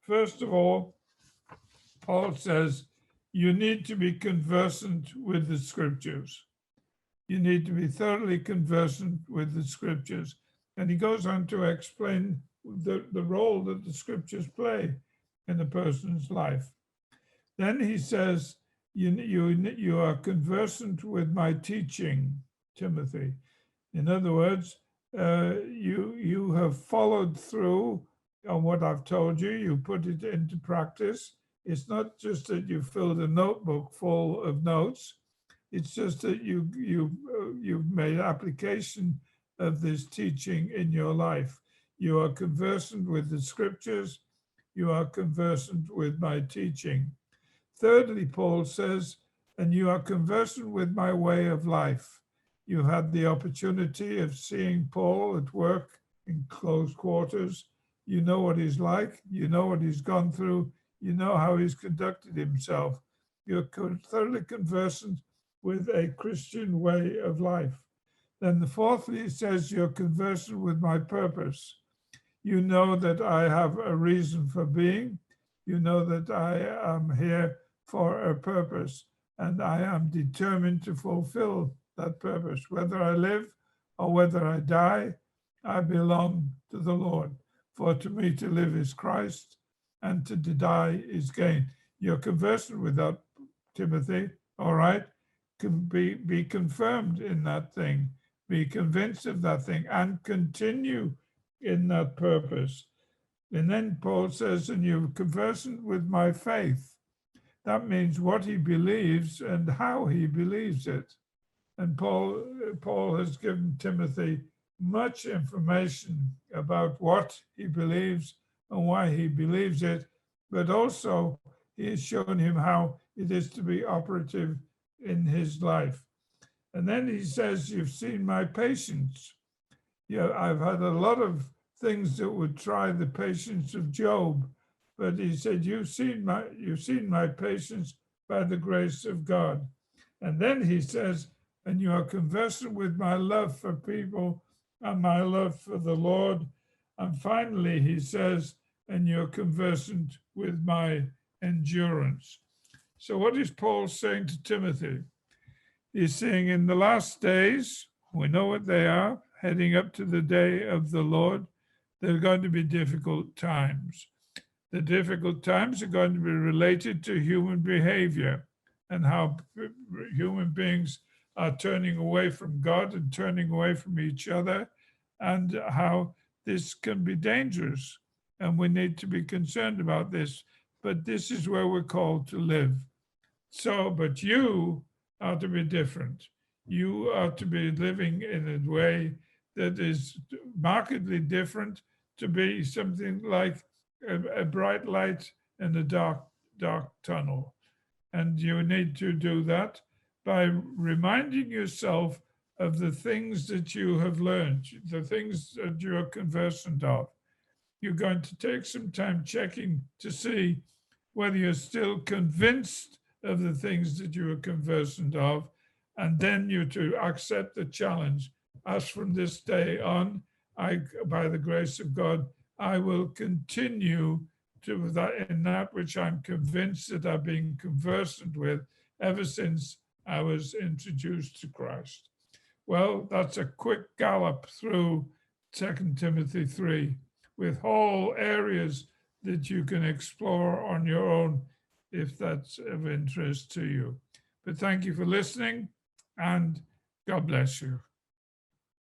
First of all, Paul says you need to be conversant with the scriptures. You need to be thoroughly conversant with the scriptures. And he goes on to explain the role that the scriptures play in a person's life. Then he says, you are conversant with my teaching, Timothy. In other words, you have followed through on what I've told you. You put it into practice. It's not just that you filled a notebook full of notes. It's just that you've made application of this teaching in your life. You are conversant with the scriptures. You are conversant with my teaching. Thirdly, Paul says, and you are conversant with my way of life. You had the opportunity of seeing Paul at work in close quarters. You know what he's like. You know what he's gone through. You know how he's conducted himself. You're thoroughly conversant with a Christian way of life. Then fourthly, it says you're conversant with my purpose. You know that I have a reason for being. You know that I am here for a purpose, and I am determined to fulfill that purpose. Whether I live or whether I die, I belong to the Lord. For to me to live is Christ, and to die is gain. You're conversant with that, Timothy, all right? Can be confirmed in that thing, be convinced of that thing, and continue in that purpose. And then Paul says, and you're conversant with my faith. That means what he believes and how he believes it. And Paul has given Timothy much information about what he believes and why he believes it, but also he has shown him how it is to be operative in his life. And then he says, you've seen my patience. Yeah, I've had a lot of things that would try the patience of Job, but he said, you've seen my patience by the grace of God. And then he says, and you are conversant with my love for people and my love for the Lord. And finally, he says, and you're conversant with my endurance. So what is Paul saying to Timothy? He's saying in the last days, we know what they are, heading up to the day of the Lord, there are going to be difficult times. The difficult times are going to be related to human behavior and how human beings are turning away from God and turning away from each other, and how this can be dangerous. And we need to be concerned about this. But this is where we're called to live. So, but you are to be different. You are to be living in a way that is markedly different, to be something like a bright light in a dark tunnel. And you need to do that by reminding yourself of the things that you have learned, the things that you are conversant of. You're going to take some time checking to see whether you're still convinced of the things that you are conversant of, and then you're to accept the challenge. As from this day on, by the grace of God, I will continue to that in that which I'm convinced that I've been conversant with ever since I was introduced to Christ. Well, that's a quick gallop through 2 Timothy 3 with whole areas that you can explore on your own if that's of interest to you. But thank you for listening, and God bless you.